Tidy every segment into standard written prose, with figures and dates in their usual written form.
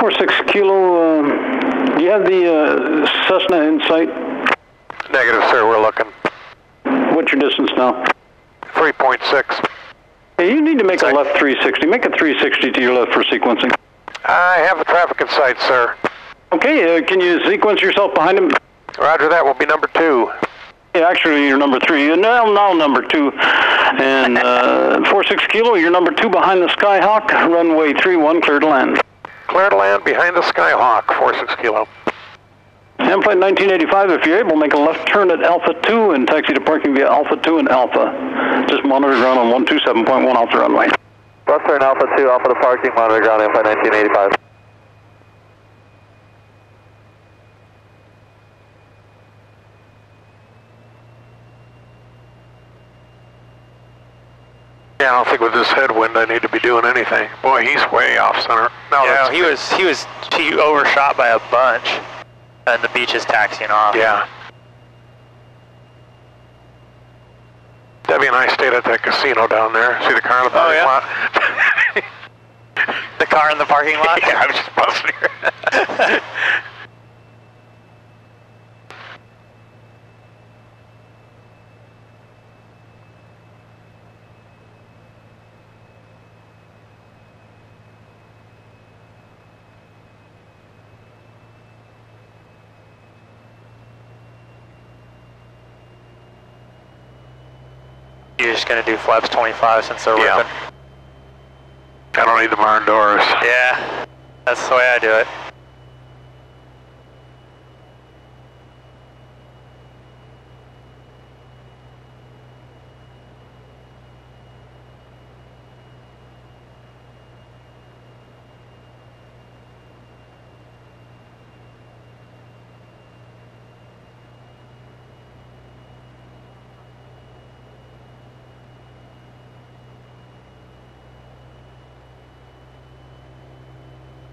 46 Kilo, do you have the Cessna in sight? Negative, sir, we're looking. What's your distance now? 3.6. Hey, you need to make a left 360. Make a 360 to your left for sequencing. I have the traffic in sight, sir. Okay, can you sequence yourself behind him? Roger that, will be number 2. Yeah, actually, you're number 3. You're now number 2. And 46 Kilo, you're number 2 behind the Skyhawk. Runway 31, clear to land. Clear to land behind the Skyhawk, 46 Kilo. And flight 1985, if you're able, make a left turn at Alpha 2 and taxi to parking via Alpha 2 and Alpha. Just monitor ground on 127.1 off the runway. Left turn Alpha 2, off of the parking, monitor ground in flight 1985. Yeah, I don't think with this headwind I need to be doing anything. Boy, he's way off center. No, yeah, he overshot by a bunch, and the beach is taxiing off. Yeah. That'd be a nice stay at that casino down there. See the car in the parking lot? The car in the parking lot? Yeah, I was just busting here. You're just going to do flaps 25 since they're ripping? I don't need the barn doors. Yeah, that's the way I do it.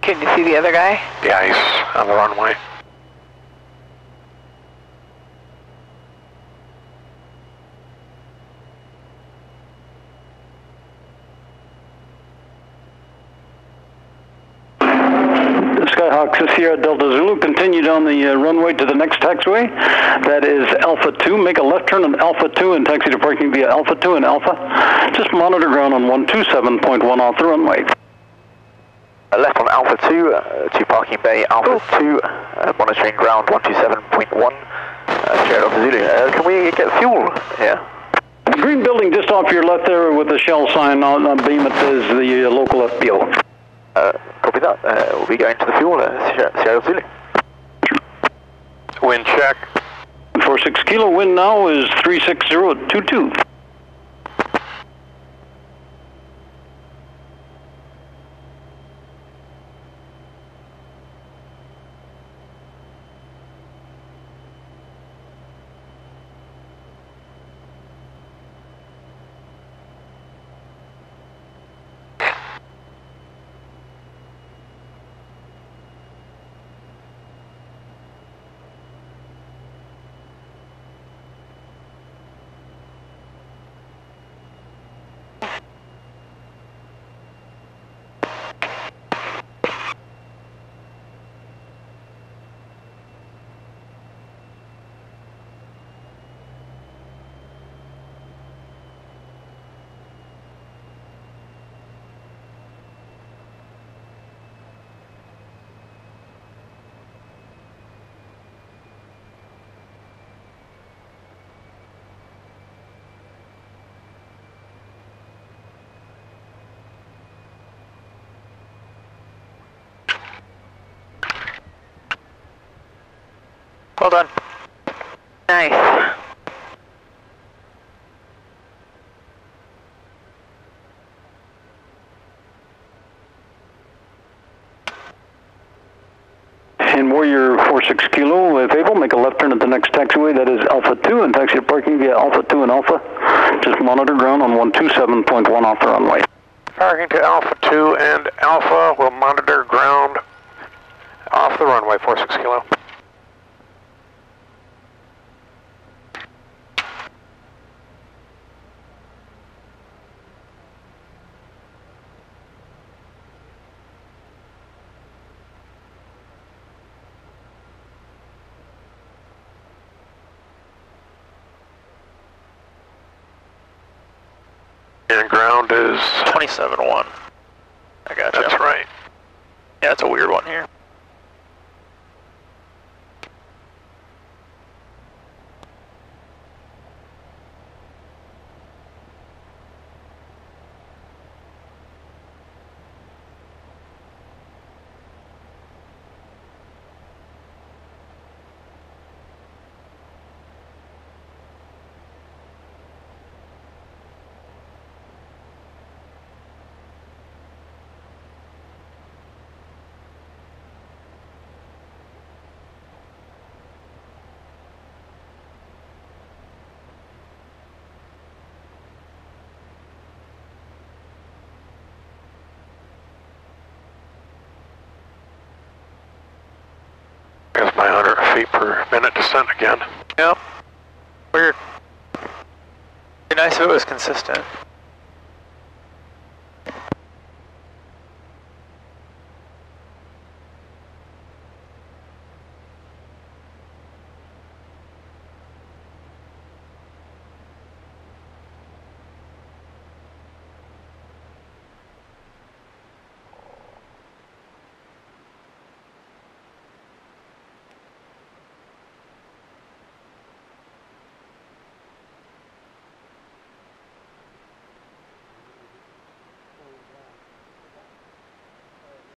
Can you see the other guy? Yeah, he's on the runway. Skyhawk Sierra Delta Zulu, continue down the runway to the next taxiway. That is Alpha 2. Make a left turn on Alpha 2 and taxi to parking via Alpha 2 and Alpha. Just monitor ground on 127.1 off the runway. Left on Alpha 2 to parking bay Alpha 2, monitoring ground 127.1, Sierra Delta Zulu. Can we get fuel here? Green building just off your left there with the Shell sign on beam, it says the local FBO. Copy that. We'll be going to the fuel, Sierra Delta Zulu. Wind check. 46 Kilo, wind now is 36022. Well done. Nice. And Warrior 46 Kilo, if able, make a left turn at the next taxiway, that is Alpha 2, and taxi to parking via Alpha 2 and Alpha. Just monitor ground on 127.1 off the runway. Parking to Alpha 2 and Alpha will monitor ground off the runway, 46 Kilo. And ground is... 27-1. I got you. That's right. Yeah, it's a weird one here. There's my 100 feet per minute descent again. Yep. Weird. Be nice if it was consistent.